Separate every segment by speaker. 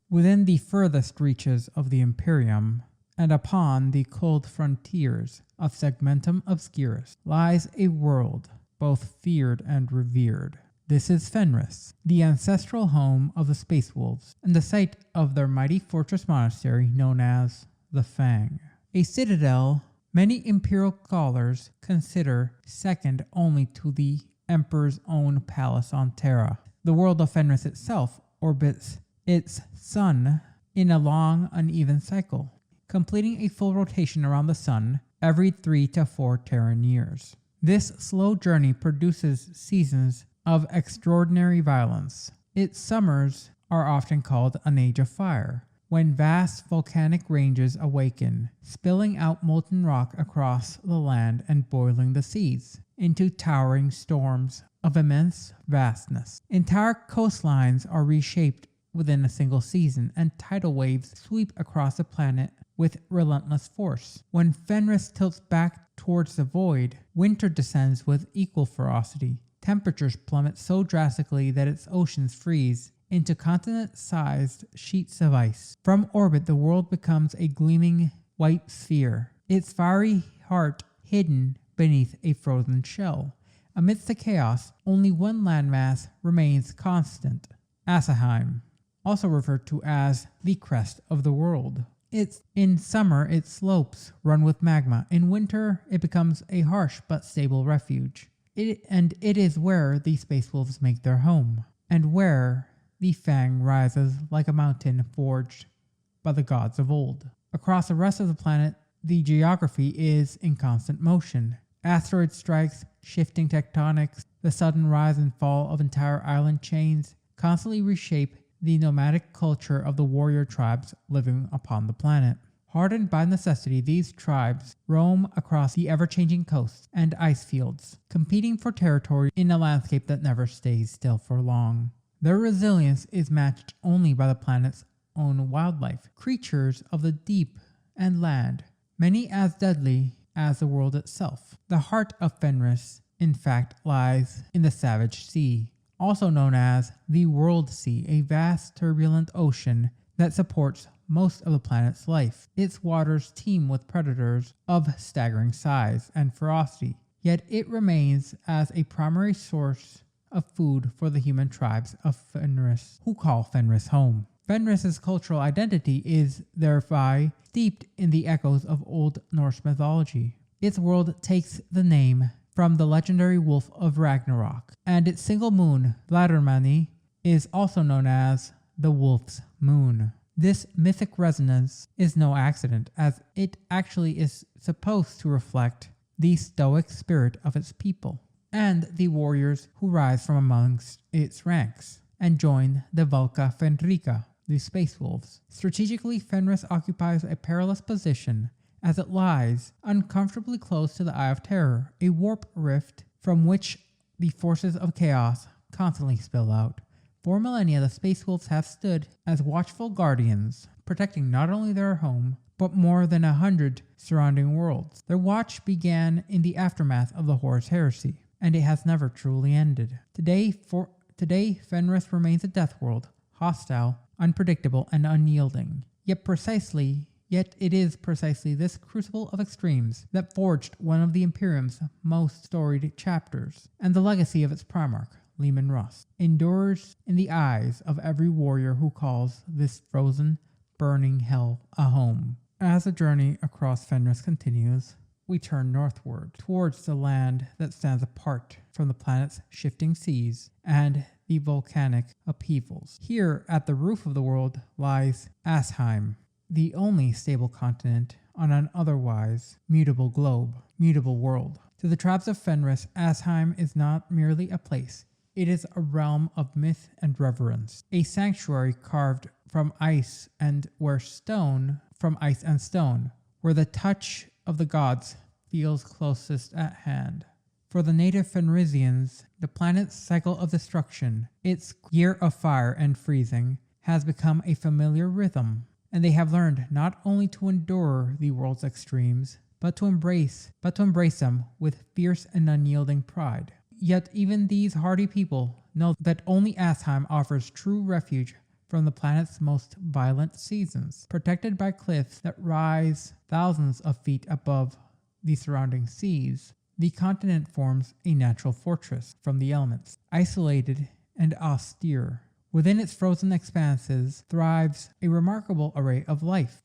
Speaker 1: Within the furthest reaches of the Imperium, and upon the cold frontiers of Segmentum Obscurus, lies a world both feared and revered. This is Fenris, the ancestral home of the Space Wolves, and the site of their mighty fortress-monastery known as the Fang. A citadel many imperial scholars consider second only to the Emperor's own palace on Terra. The world of Fenris itself orbits its sun in a long, uneven cycle, completing a full rotation around the sun every 3 to 4 Terran years. This slow journey produces seasons of extraordinary violence. Its summers are often called an age of fire, when vast volcanic ranges awaken, spilling out molten rock across the land and boiling the seas into towering storms of immense vastness. Entire coastlines are reshaped within a single season, and tidal waves sweep across the planet with relentless force. When Fenris tilts back towards the void, winter descends with equal ferocity. Temperatures plummet so drastically that its oceans freeze into continent-sized sheets of ice. From orbit, the world becomes a gleaming white sphere, its fiery heart hidden beneath a frozen shell. Amidst the chaos, only one landmass remains constant: Asaheim, also referred to as the crest of the world. In summer, its slopes run with magma. In winter, it becomes a harsh but stable refuge. It is where the Space Wolves make their home, and where the Fang rises like a mountain forged by the gods of old. Across the rest of the planet, the geography is in constant motion. Asteroid strikes, shifting tectonics, the sudden rise and fall of entire island chains constantly reshape the nomadic culture of the warrior tribes living upon the planet. Hardened by necessity, these tribes roam across the ever-changing coasts and ice fields, competing for territory in a landscape that never stays still for long. Their resilience is matched only by the planet's own wildlife, creatures of the deep and land, many as deadly as the world itself. The heart of Fenris, in fact, lies in the Savage Sea, also known as the World Sea, a vast turbulent ocean that supports most of the planet's life. Its waters teem with predators of staggering size and ferocity, yet it remains as a primary source of food for the human tribes of Fenris, who call Fenris home. Fenris's cultural identity is thereby steeped in the echoes of Old Norse mythology. Its world takes the name from the legendary wolf of Ragnarok, and its single moon, Vladimir, is also known as the Wolf's Moon. This mythic resonance is no accident, as it actually is supposed to reflect the stoic spirit of its people, and the warriors who rise from amongst its ranks and join the Vlka Fenryka, the Space Wolves. Strategically, Fenris occupies a perilous position as it lies uncomfortably close to the Eye of Terror, a warp rift from which the forces of chaos constantly spill out. For millennia, the Space Wolves have stood as watchful guardians, protecting not only their home, but more than 100 surrounding worlds. Their watch began in the aftermath of the Horus Heresy, and it has never truly ended. Today, Fenris remains a death world, hostile, unpredictable, and unyielding. Yet it is precisely this crucible of extremes that forged one of the Imperium's most storied chapters, and the legacy of its Primarch, Leman Russ, endures in the eyes of every warrior who calls this frozen, burning hell a home. As the journey across Fenris continues, we turn northward, towards the land that stands apart from the planet's shifting seas and the volcanic upheavals. Here, at the roof of the world, lies Asaheim, the only stable continent on an otherwise mutable world. To the tribes of Fenris, Asaheim is not merely a place. It is a realm of myth and reverence, a sanctuary carved from ice and stone, where the touch of the gods feels closest at hand. For the native Fenrisians, the planet's cycle of destruction, its year of fire and freezing, has become a familiar rhythm, and they have learned not only to endure the world's extremes, but to embrace them with fierce and unyielding pride. Yet even these hardy people know that only Atheim offers true refuge from the planet's most violent seasons. Protected by cliffs that rise thousands of feet above the surrounding seas, the continent forms a natural fortress from the elements, isolated and austere. Within its frozen expanses thrives a remarkable array of life,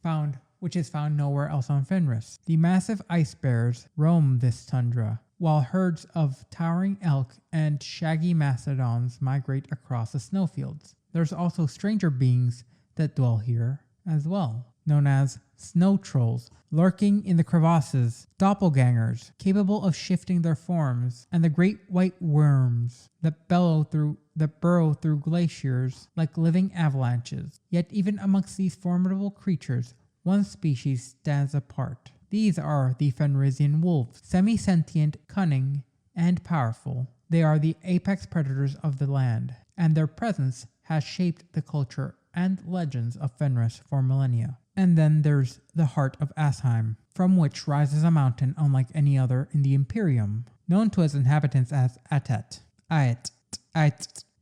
Speaker 1: which is found nowhere else on Fenris. The massive ice bears roam this tundra, while herds of towering elk and shaggy mastodons migrate across the snowfields. There's also stranger beings that dwell here as well, known as snow trolls, lurking in the crevasses, doppelgangers, capable of shifting their forms, and the great white worms that burrow through glaciers like living avalanches. Yet even amongst these formidable creatures, one species stands apart. These are the Fenrisian wolves, semi-sentient, cunning, and powerful. They are the apex predators of the land, and their presence has shaped the culture and legends of Fenris for millennia. And then there's the heart of Asaheim, from which rises a mountain unlike any other in the Imperium, known to its inhabitants as Atet,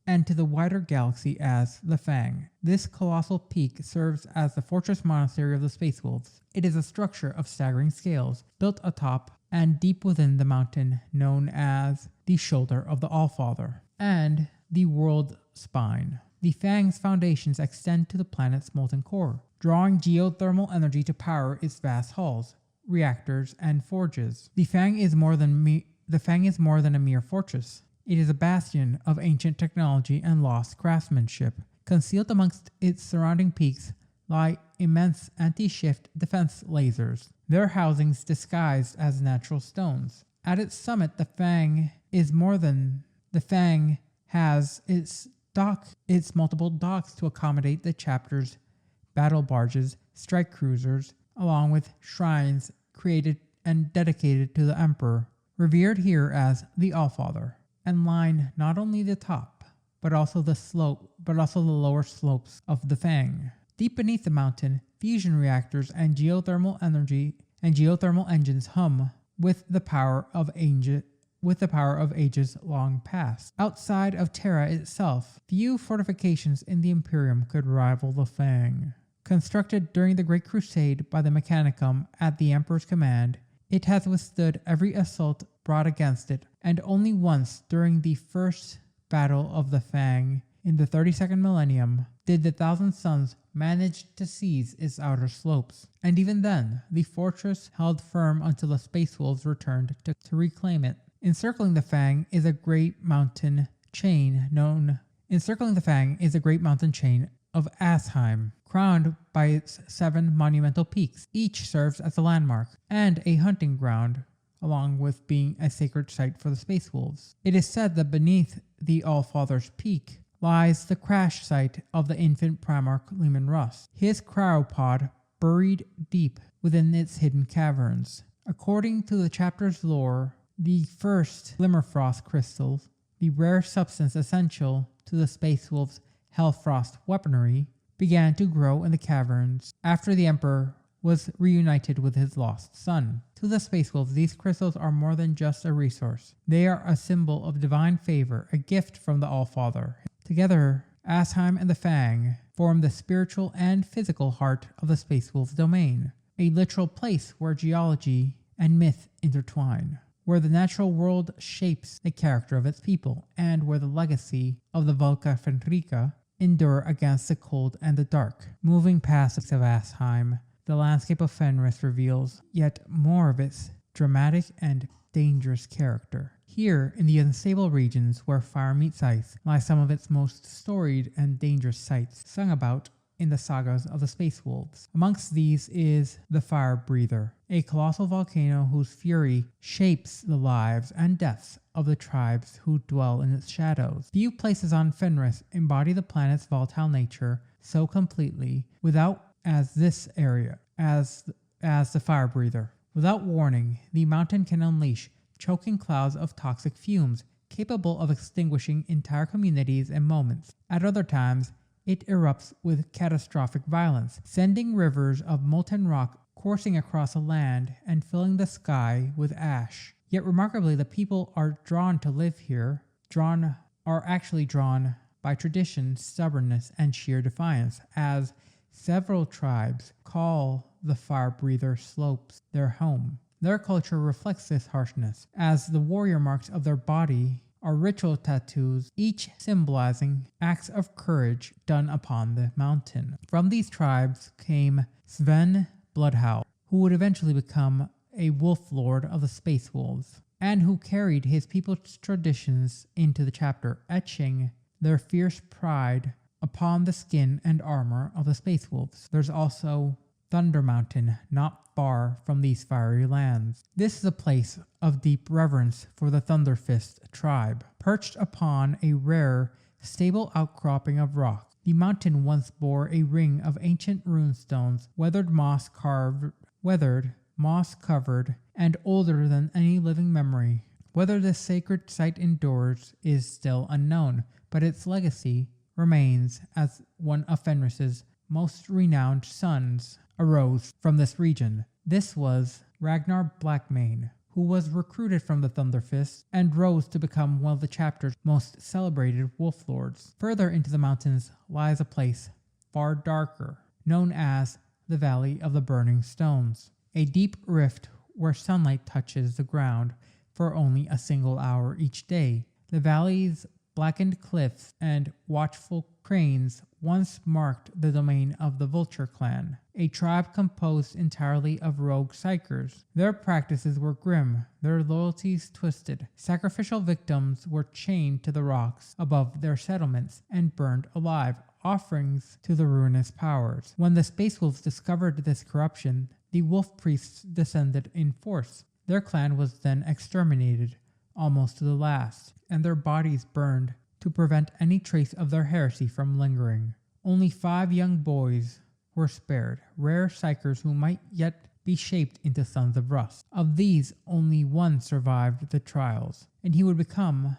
Speaker 1: and to the wider galaxy as the Fang. This colossal peak serves as the fortress-monastery of the Space Wolves. It is a structure of staggering scales, built atop and deep within the mountain, known as the Shoulder of the Allfather and the World Spine. The Fang's foundations extend to the planet's molten core, drawing geothermal energy to power its vast halls, reactors, and forges. The Fang is more than a mere fortress. It is a bastion of ancient technology and lost craftsmanship. Concealed amongst its surrounding peaks lie immense anti-shift defense lasers, their housings disguised as natural stones. At its summit, the Fang has its multiple docks to accommodate the chapter's battle barges, strike cruisers, along with shrines created and dedicated to the Emperor, revered here as the Allfather, and line not only the top, but also the lower slopes of the Fang. Deep beneath the mountain, fusion reactors and geothermal engines hum with the power of ages long past. Outside of Terra itself, few fortifications in the Imperium could rival the Fang. Constructed during the Great Crusade by the Mechanicum at the Emperor's command, it has withstood every assault brought against it, and only once during the first battle of the Fang in the 32nd millennium did the Thousand Suns manage to seize its outer slopes. And even then, the fortress held firm until the Space Wolves returned to reclaim it. Encircling the Fang is a great mountain chain of Asaheim, crowned by its 7 monumental peaks. Each serves as a landmark and a hunting ground, along with being a sacred site for the Space Wolves. It is said that beneath the Allfather's peak lies the crash site of the infant Primarch Leman Russ, his cryopod buried deep within its hidden caverns. According to the chapter's lore, the first Glimmerfrost crystals, the rare substance essential to the Space Wolves' Hellfrost weaponry, began to grow in the caverns after the Emperor was reunited with his lost son. To the Space Wolves, these crystals are more than just a resource. They are a symbol of divine favor, a gift from the Allfather. Together, Asaheim and the Fang form the spiritual and physical heart of the Space Wolves domain, a literal place where geology and myth intertwine, where the natural world shapes the character of its people, and where the legacy of the Vlka Fenryka endure against the cold and the dark. Moving past the of Asaheim, the landscape of Fenris reveals yet more of its dramatic and dangerous character. Here, in the unstable regions where fire meets ice, lie some of its most storied and dangerous sites, sung about in the sagas of the Space Wolves. Amongst these is the Fire Breather, a colossal volcano whose fury shapes the lives and deaths of the tribes who dwell in its shadows. Few places on Fenris embody the planet's volatile nature so completely as the Fire Breather. Without warning, the mountain can unleash choking clouds of toxic fumes capable of extinguishing entire communities in moments. At other times, it erupts with catastrophic violence, sending rivers of molten rock coursing across the land and filling the sky with ash. Yet remarkably, the people are drawn to live here, drawn by tradition, stubbornness, and sheer defiance, as several tribes call the fire-breather slopes their home. Their culture reflects this harshness, as the warrior marks of their body are ritual tattoos, each symbolizing acts of courage done upon the mountain. From these tribes came Sven Bloodhound, who would eventually become a wolf lord of the Space Wolves, and who carried his people's traditions into the chapter, etching their fierce pride upon the skin and armor of the Space Wolves. There's also Thunder Mountain, not far from these fiery lands. This is a place of deep reverence for the Thunderfist tribe. Perched upon a rare, stable outcropping of rock, the mountain once bore a ring of ancient runestones, weathered, moss-covered, and older than any living memory. Whether this sacred site endures is still unknown, but its legacy remains as one of Fenris's most renowned sons arose from this region. This was Ragnar Blackmane, who was recruited from the Thunderfist and rose to become one of the chapter's most celebrated wolf lords. Further into the mountains lies a place far darker, known as the Valley of the Burning Stones, a deep rift where sunlight touches the ground for only a single hour each day. The valley's blackened cliffs and watchful cranes once marked the domain of the Vulture clan, a tribe composed entirely of rogue psykers. Their practices were grim, their loyalties twisted. Sacrificial victims were chained to the rocks above their settlements and burned alive, offerings to the ruinous powers. When the Space Wolves discovered this corruption, the wolf priests descended in force. Their clan was then exterminated, almost to the last, and their bodies burned to prevent any trace of their heresy from lingering. Only 5 young boys were spared, rare psykers who might yet be shaped into sons of rust. Of these, only one survived the trials, and he would become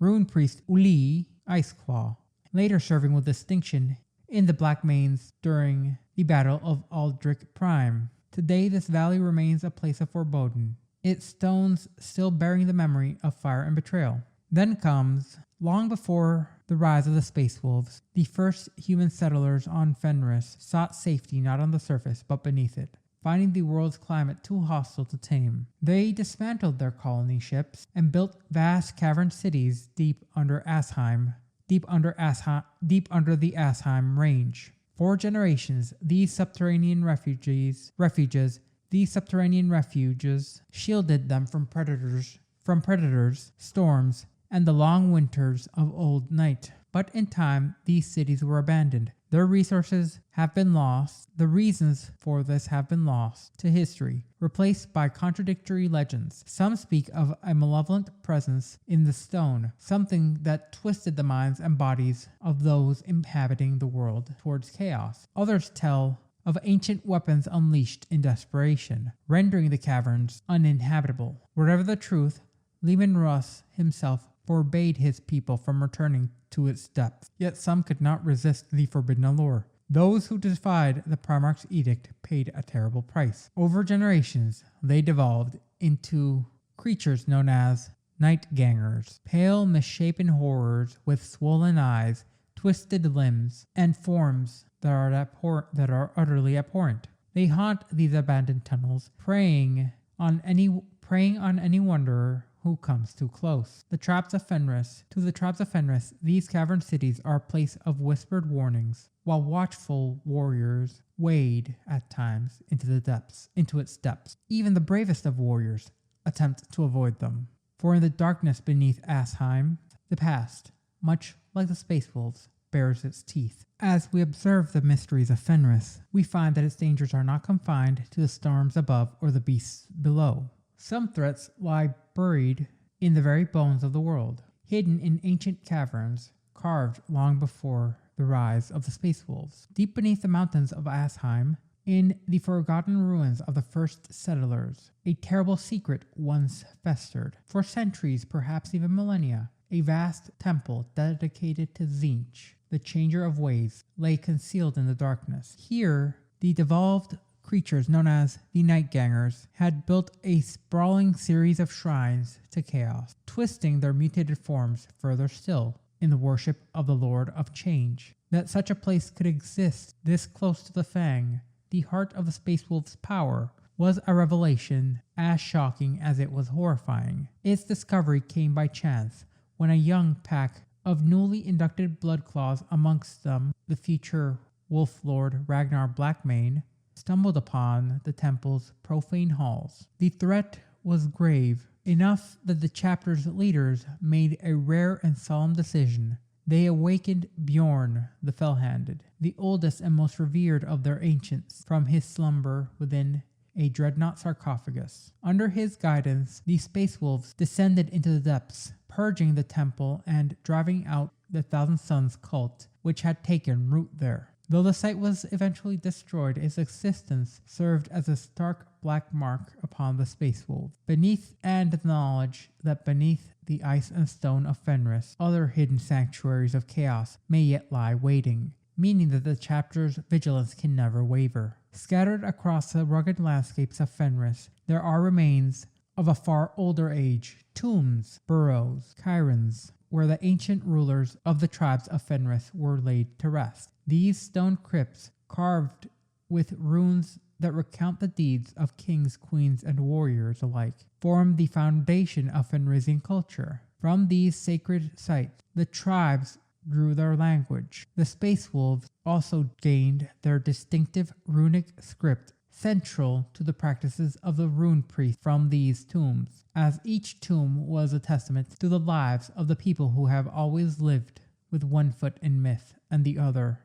Speaker 1: Rune Priest Uli Iceclaw, later serving with distinction in the Blackmanes during the Battle of Aldrich Prime. Today, this valley remains a place of foreboding, its stones still bearing the memory of fire and betrayal. Then comes, long before the rise of the Space Wolves, the first human settlers on Fenris sought safety not on the surface but beneath it, finding the world's climate too hostile to tame. They dismantled their colony ships and built vast cavern cities deep under the Asaheim range. For generations, these subterranean refuges shielded them from predators, storms, and the long winters of old night. But in time, these cities were abandoned. Their resources have been lost. The reasons for this have been lost to history, replaced by contradictory legends. Some speak of a malevolent presence in the stone, something that twisted the minds and bodies of those inhabiting the world towards chaos. Others tell of ancient weapons unleashed in desperation, rendering the caverns uninhabitable. Whatever the truth, Leman Russ himself forbade his people from returning to its depths. Yet some could not resist the forbidden allure. Those who defied the Primarch's edict paid a terrible price. Over generations, they devolved into creatures known as Nightgangers, pale, misshapen horrors with swollen eyes, twisted limbs, and forms that are utterly abhorrent. They haunt these abandoned tunnels, preying on any wanderer who comes too close. To the tribes of Fenris, these cavern cities are a place of whispered warnings, while watchful warriors wade at times into its depths. Even the bravest of warriors attempt to avoid them. For in the darkness beneath Asaheim, the past, much like the Space Wolves, bares its teeth. As we observe the mysteries of Fenris, we find that its dangers are not confined to the storms above or the beasts below. Some threats lie buried in the very bones of the world, hidden in ancient caverns carved long before the rise of the Space Wolves. Deep beneath the mountains of Asaheim, in the forgotten ruins of the first settlers, a terrible secret once festered. For centuries, perhaps even millennia, a vast temple dedicated to Tzeentch, the changer of ways, lay concealed in the darkness. Here, the devolved creatures known as the Nightgangers had built a sprawling series of shrines to chaos, twisting their mutated forms further still. in the worship of the Lord of Change. That such a place could exist this close to the Fang, the heart of the Space Wolf's power, was a revelation as shocking as it was horrifying. Its discovery came by chance, when a young pack of newly inducted Bloodclaws, amongst them the future Wolf Lord Ragnar Blackmane, stumbled upon the temple's profane halls. The threat was grave enough that the chapter's leaders made a rare and solemn decision. They awakened Bjorn the Fell-Handed, the oldest and most revered of their ancients, from his slumber within a dreadnought sarcophagus. Under his guidance, the Space Wolves descended into the depths, purging the temple and driving out the Thousand Suns cult, which had taken root there. Though the site was eventually destroyed, its existence served as a stark black mark upon the Space Wolf. Beneath and the knowledge that beneath the ice and stone of Fenris, other hidden sanctuaries of chaos may yet lie waiting, meaning that the chapter's vigilance can never waver. Scattered across the rugged landscapes of Fenris, there are remains of a far older age, tombs, burrows, cairns, where the ancient rulers of the tribes of Fenris were laid to rest. These stone crypts, carved with runes that recount the deeds of kings, queens, and warriors alike, form the foundation of Fenrisian culture. From these sacred sites, the tribes drew their language. The Space Wolves also gained their distinctive runic script, central to the practices of the rune priest from these tombs, as each tomb was a testament to the lives of the people who have always lived with one foot in myth and the other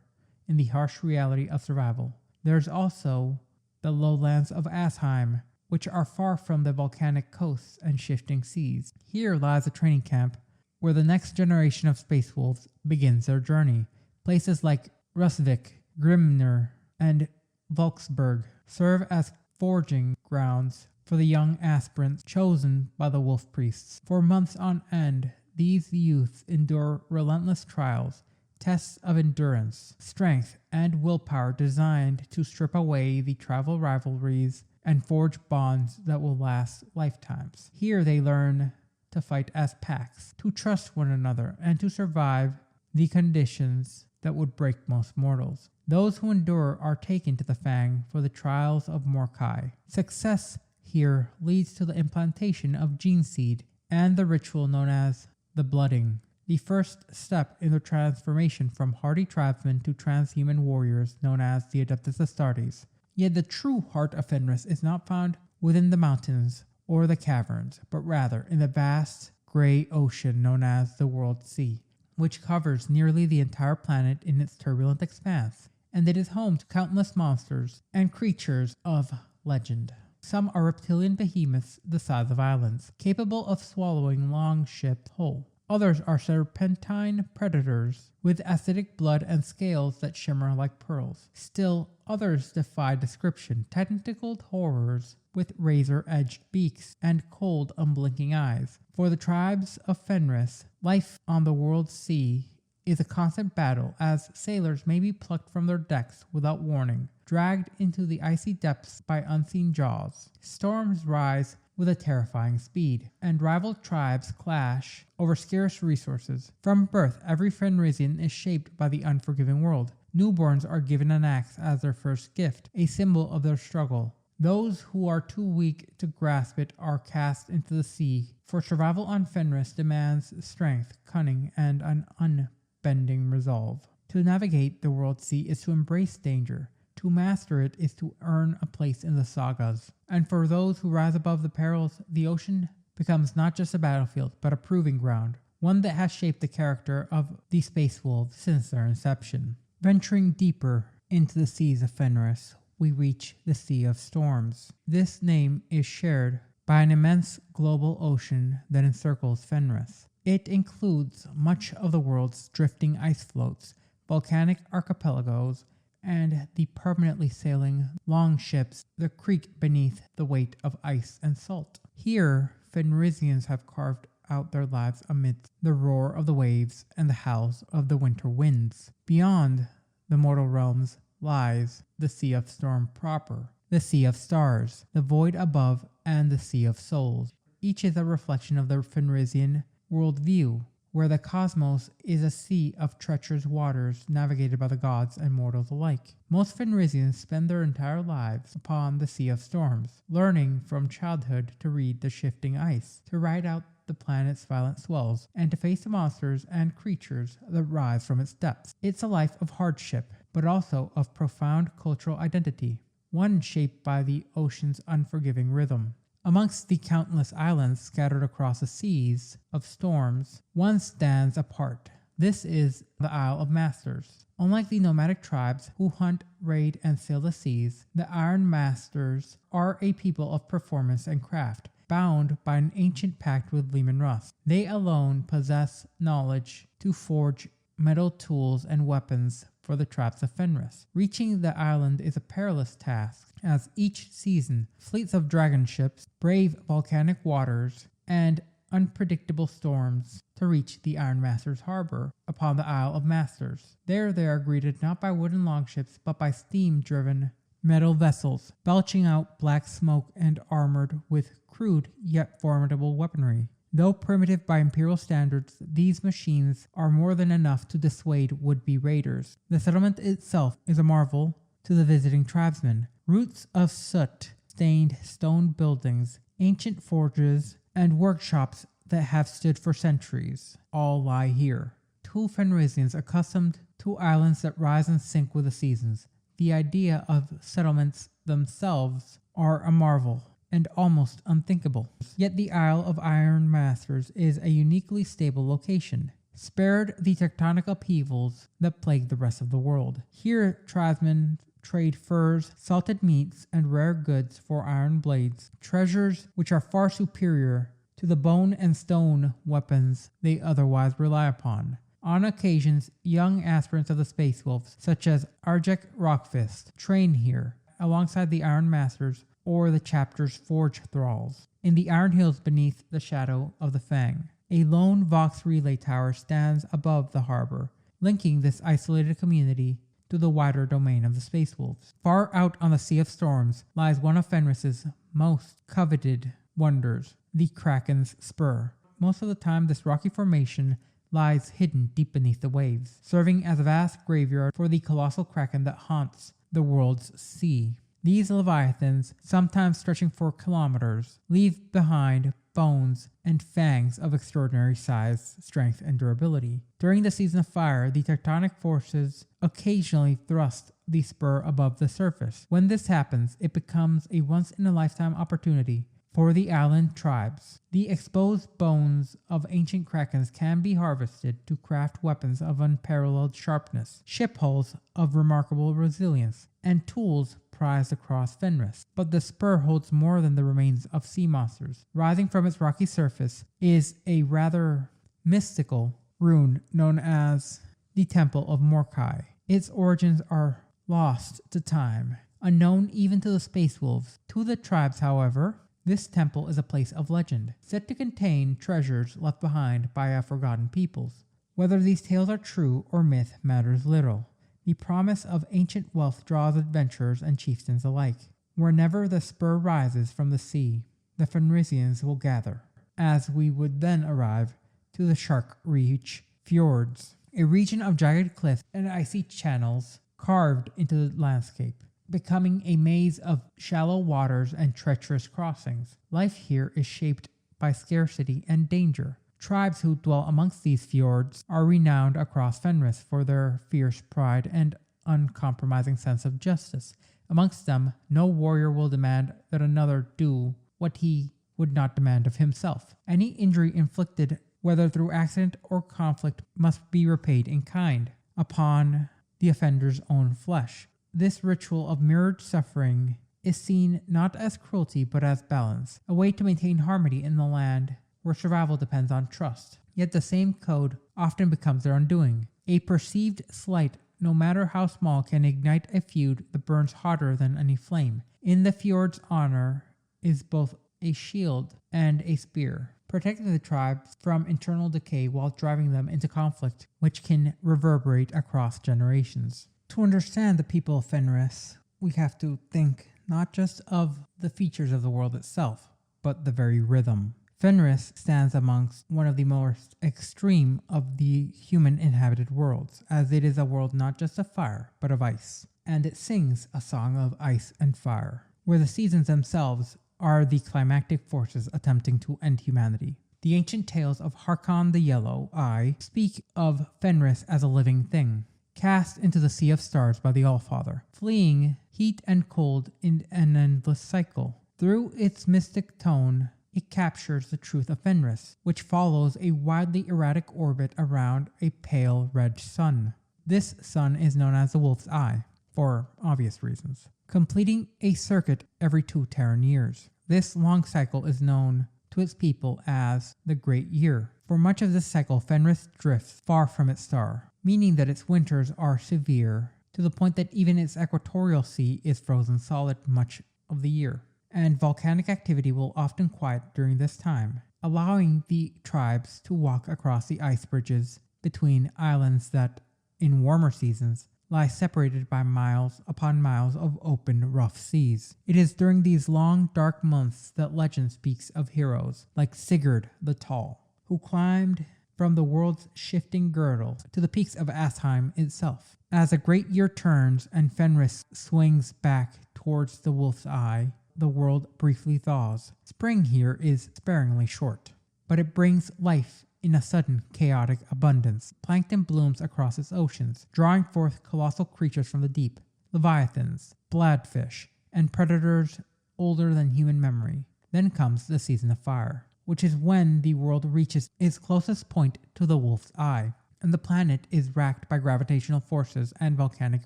Speaker 1: in the harsh reality of survival. There's also the lowlands of Asaheim, which are far from the volcanic coasts and shifting seas. Here lies a training camp where the next generation of Space Wolves begins their journey. Places like Rusvik, Grimner, and Volksburg serve as forging grounds for the young aspirants chosen by the wolf priests. For months on end, these youths endure relentless trials, tests of endurance, strength, and willpower designed to strip away the tribal rivalries and forge bonds that will last lifetimes. Here they learn to fight as packs, to trust one another, and to survive the conditions that would break most mortals. Those who endure are taken to the Fang for the trials of Morkai. Success here leads to the implantation of gene seed and the ritual known as the blooding, the first step in the transformation from hardy tribesmen to transhuman warriors known as the Adeptus Astartes. Yet the true heart of Fenris is not found within the mountains or the caverns, but rather in the vast gray ocean known as the World Sea, which covers nearly the entire planet in its turbulent expanse, and it is home to countless monsters and creatures of legend. Some are reptilian behemoths the size of islands, capable of swallowing long ships whole. Others are serpentine predators with acidic blood and scales that shimmer like pearls. Still others defy description, tentacled horrors with razor-edged beaks and cold, unblinking eyes. For the tribes of Fenris, life on the world sea is a constant battle, as sailors may be plucked from their decks without warning, dragged into the icy depths by unseen jaws. Storms rise with a terrifying speed, and rival tribes clash over scarce resources. From birth, every Fenrisian is shaped by the unforgiving world. Newborns are given an axe as their first gift, a symbol of their struggle. Those who are too weak to grasp it are cast into the sea, for survival on Fenris demands strength, cunning, and an unbending resolve. To navigate the world sea is to embrace danger. To master it is to earn a place in the sagas. And for those who rise above the perils, the ocean becomes not just a battlefield, but a proving ground, one that has shaped the character of the Space Wolves since their inception. Venturing deeper into the seas of Fenris, we reach the Sea of Storms. This name is shared by an immense global ocean that encircles Fenris. It includes much of the world's drifting ice floats, volcanic archipelagos, and the permanently sailing longships that creak beneath the weight of ice and salt. Here, Fenrisians have carved out their lives amidst the roar of the waves and the howls of the winter winds. Beyond the mortal realms lies the Sea of Storm proper, the Sea of Stars, the void above, and the Sea of Souls. Each is a reflection of the Fenrisian worldview, where the cosmos is a sea of treacherous waters navigated by the gods and mortals alike. Most Fenrisians spend their entire lives upon the Sea of Storms, learning from childhood to read the shifting ice, to ride out the planet's violent swells, and to face the monsters and creatures that rise from its depths. It's a life of hardship, but also of profound cultural identity, one shaped by the ocean's unforgiving rhythm. Amongst the countless islands scattered across the seas of storms, one stands apart. This is the Isle of Masters. Unlike the nomadic tribes who hunt, raid, and sail the seas, the Iron Masters are a people of performance and craft, bound by an ancient pact with Leman Russ. They alone possess knowledge to forge metal tools and weapons for the tribes of Fenris. Reaching the island is a perilous task, as each season fleets of dragon ships brave volcanic waters and unpredictable storms to reach the Iron Masters harbor upon the Isle of Masters. There they are greeted not by wooden longships but by steam-driven metal vessels, belching out black smoke and armored with crude yet formidable weaponry. Though primitive by Imperial standards, these machines are more than enough to dissuade would-be raiders. The settlement itself is a marvel to the visiting tribesmen. Roots of soot-stained stone buildings, ancient forges, and workshops that have stood for centuries all lie here. To Fenrisians accustomed to islands that rise and sink with the seasons, the idea of settlements themselves are a marvel and almost unthinkable. Yet the Isle of Iron Masters is a uniquely stable location, spared the tectonic upheavals that plague the rest of the world. Here tribesmen trade furs, salted meats, and rare goods for iron blades, treasures which are far superior to the bone and stone weapons they otherwise rely upon. On occasions, young aspirants of the Space Wolves, such as Arjek Rockfist, train here, alongside the Iron Masters or the chapter's forge thralls, in the Iron Hills beneath the shadow of the Fang. A lone Vox relay tower stands above the harbor, linking this isolated community to the wider domain of the Space Wolves. Far out on the Sea of Storms lies one of Fenris's most coveted wonders, the Kraken's Spur. Most of the time, this rocky formation lies hidden deep beneath the waves, serving as a vast graveyard for the colossal kraken that haunts the world's sea. These leviathans, sometimes stretching for kilometers, leave behind bones and fangs of extraordinary size, strength, and durability. During the season of fire, the tectonic forces occasionally thrust the spur above the surface. When this happens, it becomes a once-in-a-lifetime opportunity for the island tribes. The exposed bones of ancient krakens can be harvested to craft weapons of unparalleled sharpness, ship hulls of remarkable resilience, and tools prized across Fenris. But the spur holds more than the remains of sea monsters. Rising from its rocky surface is a rather mystical rune known as the Temple of Morkai. Its origins are lost to time, unknown even to the Space Wolves. To the tribes, however, this temple is a place of legend, said to contain treasures left behind by a forgotten peoples. Whether these tales are true or myth matters little. The promise of ancient wealth draws adventurers and chieftains alike. Whenever the spur rises from the sea, the Fenrisians will gather, as we would then arrive to the Shark Reach fjords, a region of jagged cliffs and icy channels carved into the landscape, becoming a maze of shallow waters and treacherous crossings. Life here is shaped by scarcity and danger. Tribes who dwell amongst these fjords are renowned across Fenris for their fierce pride and uncompromising sense of justice. Amongst them, no warrior will demand that another do what he would not demand of himself. Any injury inflicted, whether through accident or conflict, must be repaid in kind upon the offender's own flesh. This ritual of mirrored suffering is seen not as cruelty but as balance, a way to maintain harmony in the land where survival depends on trust. Yet the same code often becomes their undoing. A perceived slight, no matter how small, can ignite a feud that burns hotter than any flame. In the fjord's honor is both a shield and a spear, protecting the tribes from internal decay while driving them into conflict, which can reverberate across generations. To understand the people of Fenris, we have to think not just of the features of the world itself, but the very rhythm. Fenris stands amongst one of the most extreme of the human-inhabited worlds, as it is a world not just of fire, but of ice. And it sings a song of ice and fire, where the seasons themselves are the climactic forces attempting to end humanity. The ancient tales of Harkon the Yellow Eye speak of Fenris as a living thing, cast into the sea of stars by the Allfather, fleeing heat and cold in an endless cycle. Through its mystic tone, it captures the truth of Fenris, which follows a wildly erratic orbit around a pale red sun. This sun is known as the Wolf's Eye, for obvious reasons, completing a circuit every 2 Terran years. This long cycle is known to its people as the Great Year. For much of this cycle, Fenris drifts far from its star, meaning that its winters are severe to the point that even its equatorial sea is frozen solid much of the year. And volcanic activity will often quiet during this time, allowing the tribes to walk across the ice bridges between islands that, in warmer seasons, lie separated by miles upon miles of open, rough seas. It is during these long, dark months that legend speaks of heroes like Sigurd the Tall, who climbed from the world's shifting girdle to the peaks of Asaheim itself. As a great year turns and Fenris swings back towards the Wolf's Eye, the world briefly thaws. Spring here is sparingly short, but it brings life in a sudden, chaotic abundance. Plankton blooms across its oceans, drawing forth colossal creatures from the deep, leviathans, bladfish, and predators older than human memory. Then comes the season of fire, which is when the world reaches its closest point to the Wolf's Eye, and the planet is racked by gravitational forces and volcanic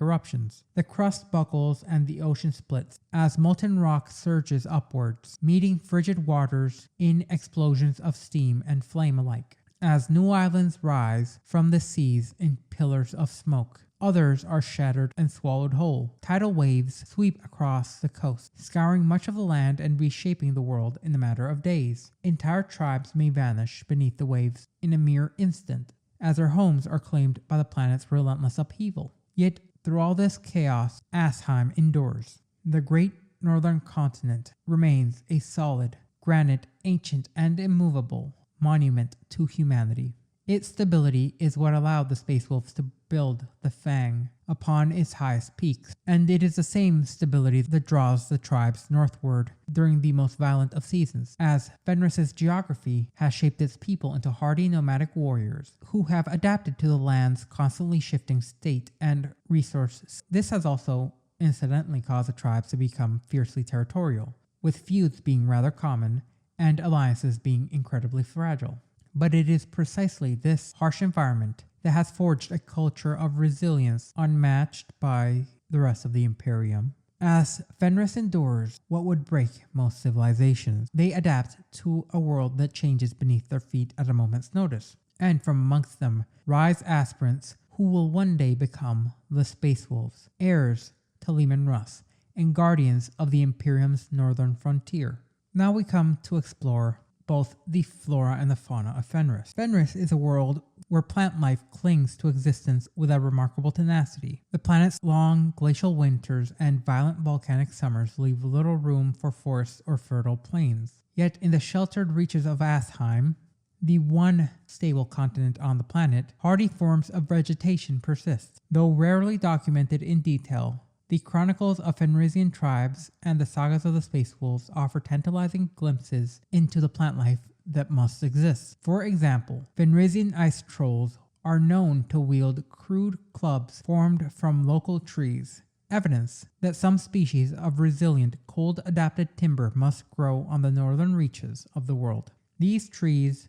Speaker 1: eruptions. The crust buckles and the ocean splits as molten rock surges upwards, meeting frigid waters in explosions of steam and flame alike. As new islands rise from the seas in pillars of smoke, others are shattered and swallowed whole. Tidal waves sweep across the coast, scouring much of the land and reshaping the world in a matter of days. Entire tribes may vanish beneath the waves in a mere instant, as their homes are claimed by the planet's relentless upheaval. Yet, through all this chaos, Asaheim endures. The great northern continent remains a solid, granite, ancient, and immovable monument to humanity. Its stability is what allowed the Space Wolves to build the Fang upon its highest peaks, and it is the same stability that draws the tribes northward during the most violent of seasons, as Fenris's geography has shaped its people into hardy nomadic warriors who have adapted to the land's constantly shifting state and resources. This has also incidentally caused the tribes to become fiercely territorial, with feuds being rather common and alliances being incredibly fragile. But it is precisely this harsh environment that has forged a culture of resilience unmatched by the rest of the Imperium. As Fenris endures what would break most civilizations, they adapt to a world that changes beneath their feet at a moment's notice. And from amongst them rise aspirants who will one day become the Space Wolves, heirs to Leman Russ, and guardians of the Imperium's northern frontier. Now we come to explore both the flora and the fauna of Fenris. Fenris is a world where plant life clings to existence with a remarkable tenacity. The planet's long glacial winters and violent volcanic summers leave little room for forests or fertile plains. Yet in the sheltered reaches of Atheim, the one stable continent on the planet, hardy forms of vegetation persist. Though rarely documented in detail, the chronicles of Fenrisian tribes and the sagas of the Space Wolves offer tantalizing glimpses into the plant life that must exist. For example, Fenrisian ice trolls are known to wield crude clubs formed from local trees, evidence that some species of resilient, cold-adapted timber must grow on the northern reaches of the world. These trees,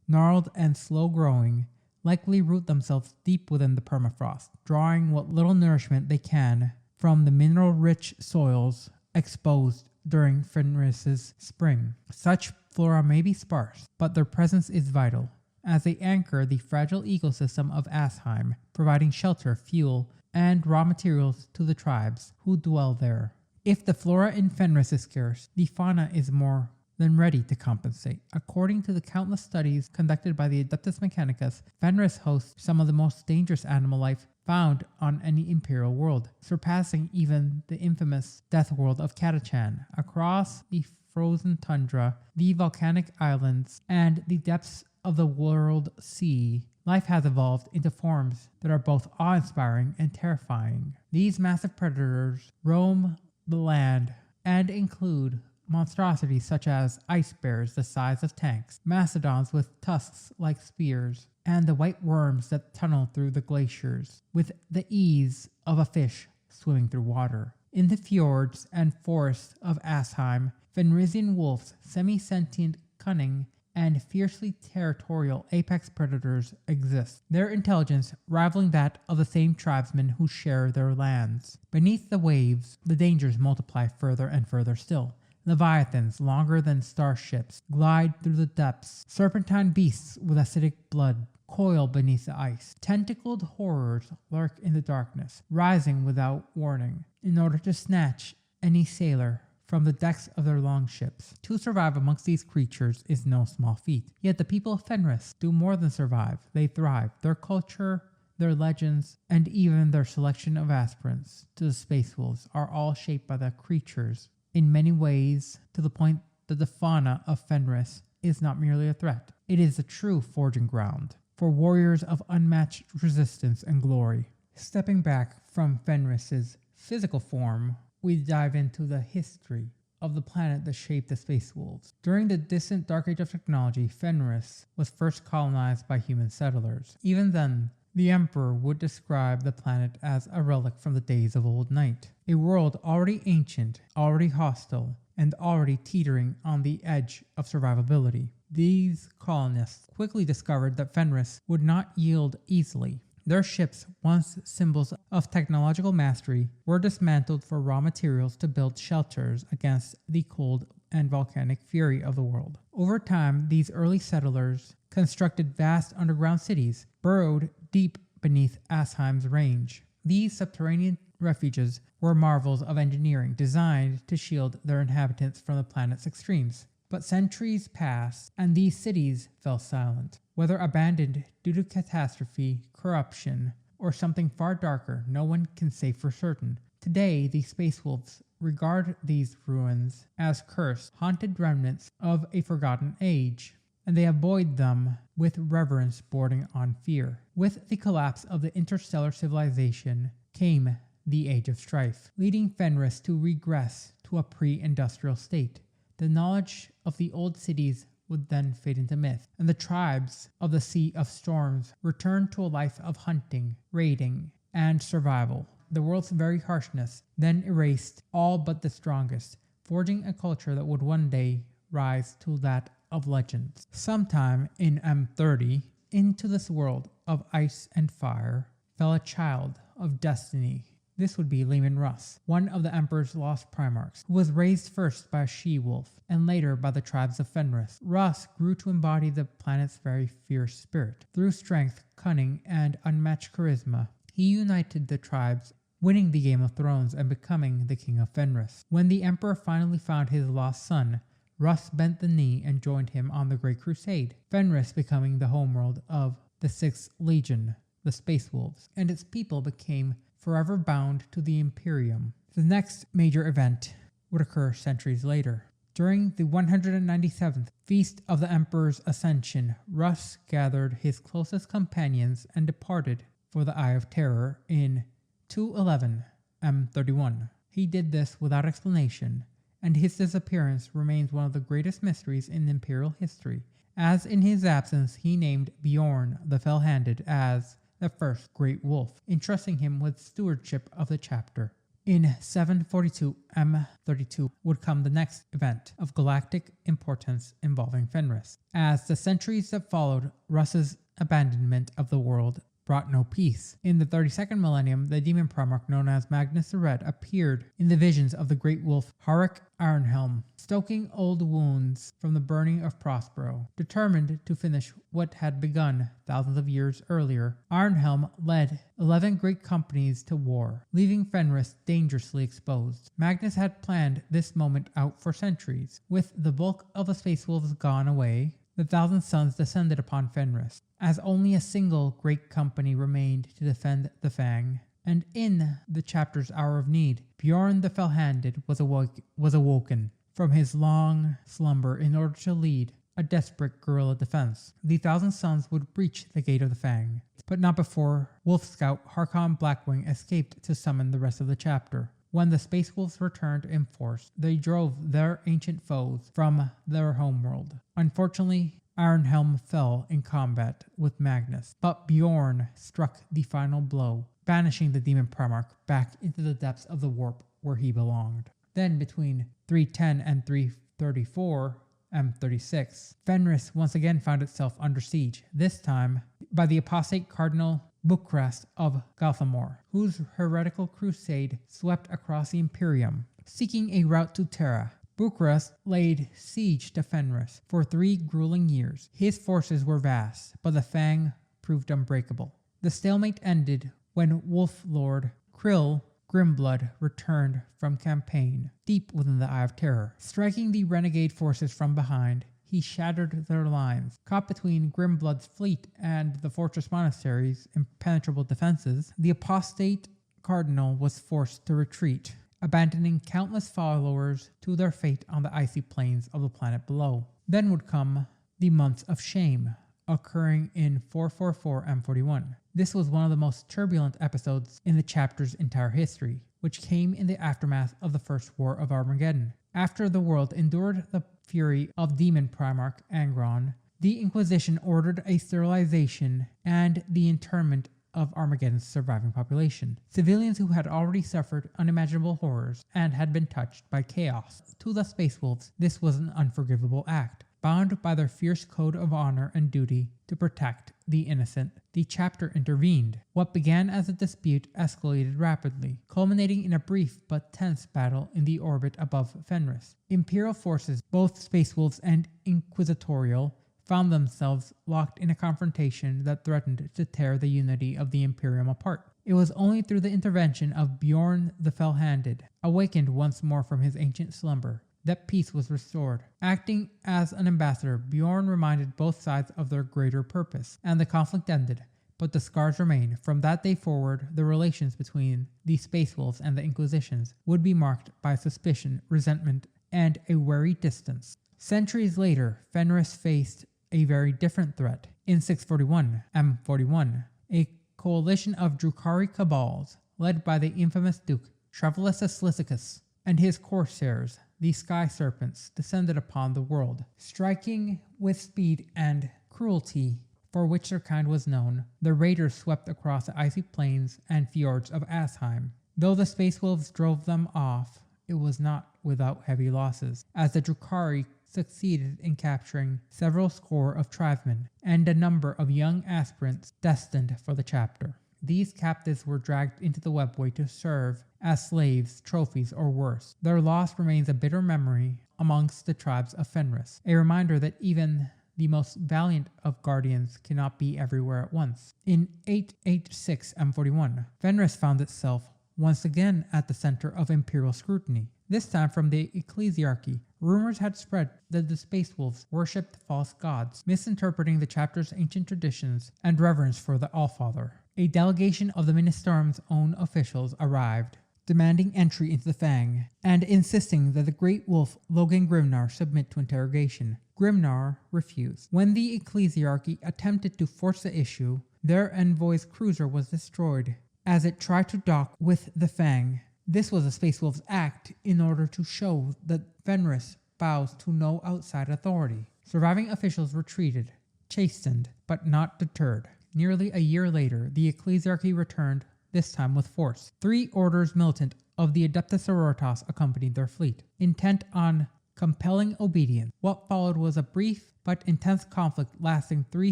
Speaker 1: gnarled and slow-growing, likely root themselves deep within the permafrost, drawing what little nourishment they can from the mineral-rich soils exposed during Fenris's spring. Such flora may be sparse, but their presence is vital, as they anchor the fragile ecosystem of Asaheim, providing shelter, fuel, and raw materials to the tribes who dwell there. If the flora in Fenris is scarce, the fauna is more than ready to compensate. According to the countless studies conducted by the Adeptus Mechanicus, Fenris hosts some of the most dangerous animal life found on any imperial world, surpassing even the infamous death world of Catachan. Across the frozen tundra, the volcanic islands, and the depths of the world sea, life has evolved into forms that are both awe-inspiring and terrifying. These massive predators roam the land and include monstrosities such as ice bears the size of tanks, mastodons with tusks like spears, and the white worms that tunnel through the glaciers with the ease of a fish swimming through water. In the fjords and forests of Asaheim, Fenrisian wolves, semi-sentient, cunning, and fiercely territorial apex predators exist, their intelligence rivaling that of the same tribesmen who share their lands. Beneath the waves, the dangers multiply further and further still. Leviathans, longer than starships, glide through the depths. Serpentine beasts with acidic blood coil beneath the ice. Tentacled horrors lurk in the darkness, rising without warning, in order to snatch any sailor from the decks of their longships. To survive amongst these creatures is no small feat. Yet the people of Fenris do more than survive. They thrive. Their culture, their legends, and even their selection of aspirants to the Space Wolves are all shaped by the creatures in many ways, to the point that the fauna of Fenris is not merely a threat. It is a true forging ground for warriors of unmatched resistance and glory. Stepping back from Fenris's physical form, we dive into the history of the planet that shaped the Space Wolves. During the distant Dark Age of technology, Fenris was first colonized by human settlers. Even then, the Emperor would describe the planet as a relic from the days of Old Night, a world already ancient, already hostile, and already teetering on the edge of survivability. These colonists quickly discovered that Fenris would not yield easily. Their ships, once symbols of technological mastery, were dismantled for raw materials to build shelters against the cold and volcanic fury of the world. Over time, these early settlers constructed vast underground cities, burrowed deep beneath Asaheim's range. These subterranean refuges were marvels of engineering designed to shield their inhabitants from the planet's extremes. But centuries passed, and these cities fell silent. Whether abandoned due to catastrophe, corruption, or something far darker, no one can say for certain. Today, the Space Wolves regard these ruins as cursed, haunted remnants of a forgotten age, and they avoid them with reverence bordering on fear. With the collapse of the interstellar civilization came the Age of Strife, leading Fenris to regress to a pre-industrial state. The knowledge of the old cities would then fade into myth, and the tribes of the Sea of Storms returned to a life of hunting, raiding, and survival. The world's very harshness then erased all but the strongest, forging a culture that would one day rise to that of legends. Sometime in M30, into this world of ice and fire fell a child of destiny. This would be Leman Russ, one of the Emperor's lost Primarchs, who was raised first by a she-wolf and later by the tribes of Fenris. Russ grew to embody the planet's very fierce spirit. Through strength, cunning, and unmatched charisma, he united the tribes, winning the Game of Thrones and becoming the King of Fenris. When the Emperor finally found his lost son, Russ bent the knee and joined him on the Great Crusade, Fenris becoming the homeworld of the 6th Legion, the Space Wolves, and its people became forever bound to the Imperium. The next major event would occur centuries later. During the 197th Feast of the Emperor's Ascension, Russ gathered his closest companions and departed for the Eye of Terror in 211 M31. He did this without explanation, and his disappearance remains one of the greatest mysteries in Imperial history, as in his absence he named Bjorn the Fell-Handed as the first Great Wolf, entrusting him with stewardship of the chapter. In 742 M32 would come the next event of galactic importance involving Fenris. As the centuries that followed Russ's abandonment of the world brought no peace. In the 32nd millennium, the demon Primarch known as Magnus the Red appeared in the visions of the great wolf Harik Ironhelm, stoking old wounds from the burning of Prospero. Determined to finish what had begun thousands of years earlier, Ironhelm led 11 great companies to war, leaving Fenris dangerously exposed. Magnus had planned this moment out for centuries. With the bulk of the Space Wolves gone away, the Thousand Suns descended upon Fenris, as only a single great company remained to defend the Fang. And in the chapter's hour of need, Bjorn the Fell-Handed was awoken. from his long slumber in order to lead a desperate guerrilla defense. The Thousand Suns would breach the gate of the Fang, but not before Wolf Scout Harkon Blackwing escaped to summon the rest of the chapter. When the Space Wolves returned in force, they drove their ancient foes from their homeworld. Unfortunately, Ironhelm fell in combat with Magnus, but Bjorn struck the final blow, banishing the demon Primarch back into the depths of the warp where he belonged. Then between 310 and 334 M36, Fenris once again found itself under siege, this time by the apostate Cardinal Bucrast of Galthamor, whose heretical crusade swept across the Imperium, seeking a route to Terra. Bucrast laid siege to Fenris for 3 grueling years. His forces were vast, but the Fang proved unbreakable. The stalemate ended when Wolf Lord Krill Grimblood returned from campaign deep within the Eye of Terror. Striking the renegade forces from behind, he shattered their lines. Caught between Grimblood's fleet and the fortress-monastery's impenetrable defenses, the apostate cardinal was forced to retreat, abandoning countless followers to their fate on the icy plains of the planet below. Then would come the Months of Shame, occurring in 444 M41. This was one of the most turbulent episodes in the chapter's entire history, which came in the aftermath of the First War of Armageddon. After the world endured the fury of demon Primarch Angron, the Inquisition ordered a sterilization and the internment of Armageddon's surviving population. Civilians who had already suffered unimaginable horrors and had been touched by chaos. To the Space Wolves, this was an unforgivable act. Bound by their fierce code of honor and duty to protect the innocent, the chapter intervened. What began as a dispute escalated rapidly, culminating in a brief but tense battle in the orbit above Fenris. Imperial forces, both Space Wolves and Inquisitorial, found themselves locked in a confrontation that threatened to tear the unity of the Imperium apart. It was only through the intervention of Bjorn the Fell-Handed, awakened once more from his ancient slumber, that peace was restored. Acting as an ambassador, Bjorn reminded both sides of their greater purpose, and the conflict ended, but the scars remained. From that day forward, the relations between the Space Wolves and the Inquisitions would be marked by suspicion, resentment, and a wary distance. Centuries later, Fenris faced a very different threat. In 641 M41, a coalition of Drukhari cabals, led by the infamous Duke Trevelus Lycicus and his corsairs, the Sky Serpents, descended upon the world. Striking with speed and cruelty for which their kind was known, the raiders swept across the icy plains and fjords of Asaheim. Though the Space Wolves drove them off, it was not without heavy losses, as the Drukhari succeeded in capturing several score of tribesmen and a number of young aspirants destined for the chapter. These captives were dragged into the webway to serve as slaves, trophies, or worse. Their loss remains a bitter memory amongst the tribes of Fenris, a reminder that even the most valiant of guardians cannot be everywhere at once. In 886 M41, Fenris found itself once again at the center of imperial scrutiny, this time from the ecclesiarchy. Rumors had spread that the Space Wolves worshipped false gods, misinterpreting the chapter's ancient traditions and reverence for the Allfather. A delegation of the Ministerium's own officials arrived, demanding entry into the Fang, and insisting that the great wolf Logan Grimnar submit to interrogation. Grimnar refused. When the ecclesiarchy attempted to force the issue, their envoy's cruiser was destroyed as it tried to dock with the Fang. This was a Space Wolf's act in order to show that Fenris bows to no outside authority. Surviving officials retreated, chastened, but not deterred. Nearly a year later, the ecclesiarchy returned, this time with force. 3 orders militant of the Adeptus Sororitas accompanied their fleet, intent on compelling obedience. What followed was a brief but intense conflict lasting 3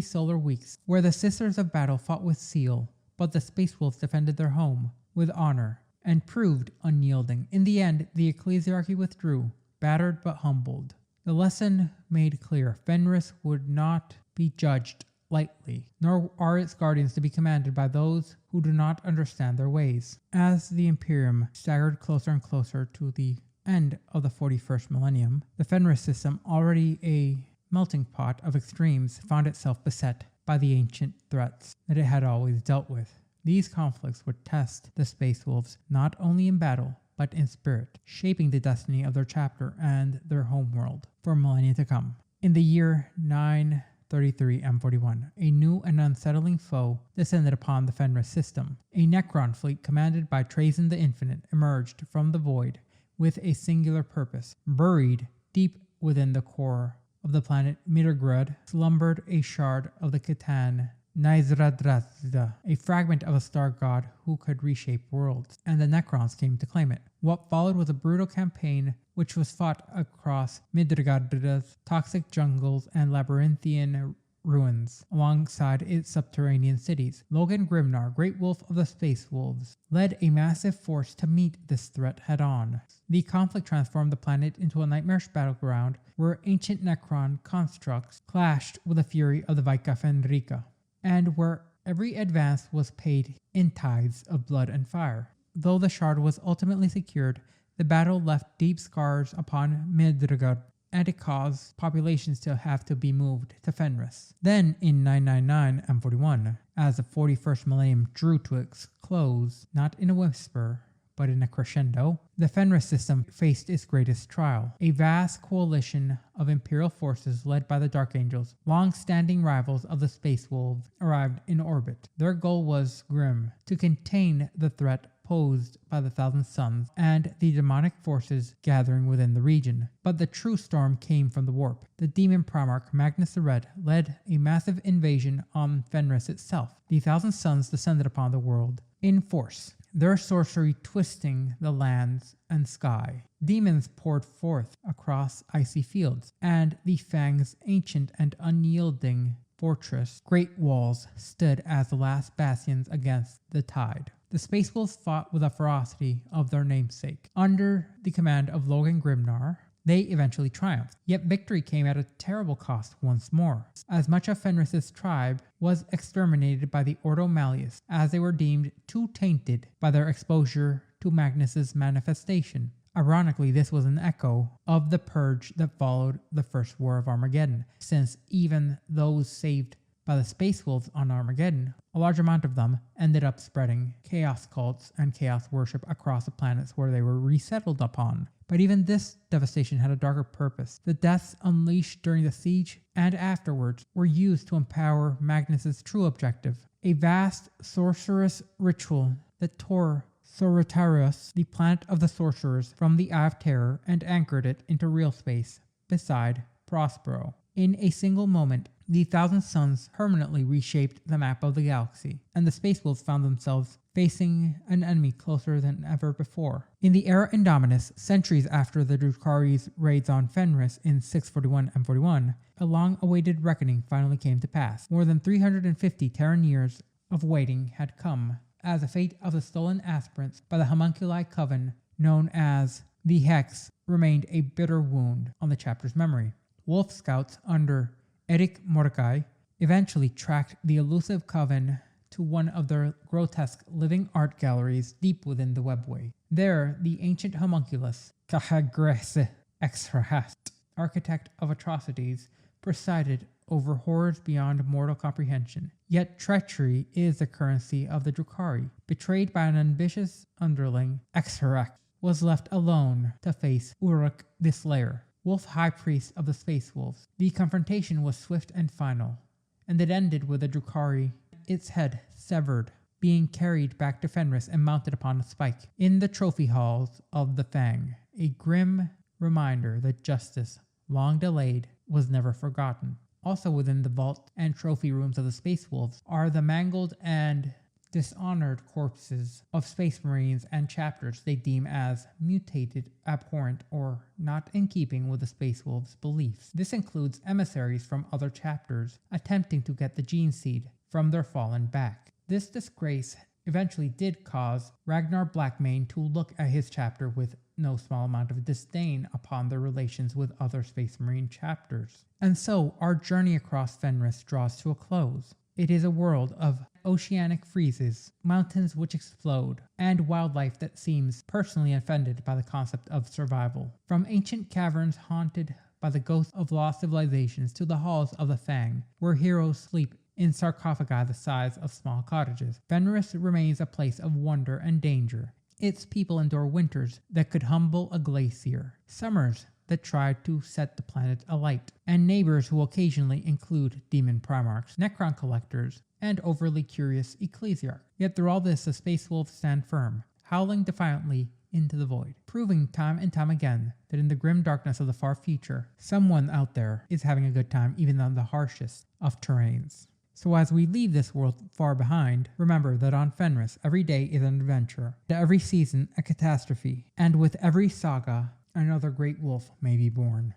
Speaker 1: solar weeks, where the Sisters of Battle fought with zeal, but the Space Wolves defended their home with honor and proved unyielding. In the end, the ecclesiarchy withdrew, battered but humbled. The lesson made clear: Fenris would not be judged lightly, nor are its guardians to be commanded by those who do not understand their ways. As the Imperium staggered closer and closer to the end of the 41st millennium, the Fenris system, already a melting pot of extremes, found itself beset by the ancient threats that it had always dealt with. These conflicts would test the Space Wolves not only in battle, but in spirit, shaping the destiny of their chapter and their homeworld for millennia to come. In the year 933 M41, a new and unsettling foe descended upon the Fenris system. A Necron fleet commanded by Trazen the Infinite emerged from the void with a singular purpose. Buried deep within the core of the planet Midgargrud slumbered a shard of the Catan Naisradrazda, a fragment of a star god who could reshape worlds, and the Necrons came to claim it. What followed was a brutal campaign which was fought across Midgardra's toxic jungles and labyrinthian ruins, alongside its subterranean cities. Logan Grimnar, Great Wolf of the Space Wolves, led a massive force to meet this threat head-on. The conflict transformed the planet into a nightmarish battleground where ancient Necron constructs clashed with the fury of the Vlka Fenryka, and where every advance was paid in tithes of blood and fire. Though the shard was ultimately secured, the battle left deep scars upon Midgargrud, and it caused populations to have to be moved to Fenris. Then, in 999 M41, as the 41st millennium drew to its close, not in a whisper, but in a crescendo, the Fenris system faced its greatest trial. A vast coalition of Imperial forces led by the Dark Angels, long-standing rivals of the Space Wolves, arrived in orbit. Their goal was grim: to contain the threat posed by the Thousand Suns and the demonic forces gathering within the region. But the true storm came from the warp. The demon Primarch Magnus the Red led a massive invasion on Fenris itself. The Thousand Suns descended upon the world in force, their sorcery twisting the lands and sky. Demons poured forth across icy fields, and the Fang's ancient and unyielding fortress Great Walls stood as the last bastions against the tide. The Space Wolves fought with the ferocity of their namesake. Under the command of Logan Grimnar, they eventually triumphed. Yet victory came at a terrible cost once more, as much of Fenris's tribe was exterminated by the Ordo Malleus, as they were deemed too tainted by their exposure to Magnus's manifestation. Ironically, this was an echo of the purge that followed the First War of Armageddon, since even those saved by the Space Wolves on Armageddon, a large amount of them ended up spreading chaos cults and chaos worship across the planets where they were resettled upon. But even this devastation had a darker purpose. The deaths unleashed during the siege and afterwards were used to empower Magnus's true objective, a vast sorcerous ritual that tore Sorotarius, the planet of the sorcerers, from the Eye of Terror and anchored it into real space beside Prospero. In a single moment, the Thousand Suns permanently reshaped the map of the galaxy, and the Space Wolves found themselves facing an enemy closer than ever before. In the Era Indominus, centuries after the Drukhari's raids on Fenris in 641 M41, a long-awaited reckoning finally came to pass. More than 350 Terran years of waiting had come, as the fate of the stolen aspirants by the homunculi coven known as the Hex remained a bitter wound on the chapter's memory. Wolf scouts under Eric Mordecai eventually tracked the elusive coven to one of their grotesque living art galleries deep within the webway. There, the ancient homunculus, Kahagrese Exrahast, architect of atrocities, presided over horrors beyond mortal comprehension. Yet treachery is the currency of the Drukhari. Betrayed by an ambitious underling, Exharak was left alone to face Uruk the Slayer, Wolf High Priest of the Space Wolves. The confrontation was swift and final, and it ended with the Drukhari, its head severed, being carried back to Fenris and mounted upon a spike in the trophy halls of the Fang, a grim reminder that justice, long delayed, was never forgotten. Also within the vault and trophy rooms of the Space Wolves are the mangled and dishonored corpses of Space Marines and chapters they deem as mutated, abhorrent, or not in keeping with the Space Wolves' beliefs. This includes emissaries from other chapters attempting to get the gene seed from their fallen back. This disgrace eventually did cause Ragnar Blackmane to look at his chapter with no small amount of disdain upon their relations with other Space Marine chapters. And so our journey across Fenris draws to a close. It is a world of oceanic freezes, mountains which explode, and wildlife that seems personally offended by the concept of survival. From ancient caverns haunted by the ghosts of lost civilizations to the halls of the Fang, where heroes sleep in sarcophagi the size of small cottages, Fenris remains a place of wonder and danger, Its people endure winters that could humble a glacier, summers that try to set the planet alight, and neighbors who occasionally include demon primarchs, necron collectors, and overly curious ecclesiarchs. Yet through all this, the space wolves stand firm, howling defiantly into the void, proving time and time again that in the grim darkness of the far future, someone out there is having a good time even on the harshest of terrains. So as we leave this world far behind, remember that on Fenris, every day is an adventure, every season a catastrophe, and with every saga, another great wolf may be born.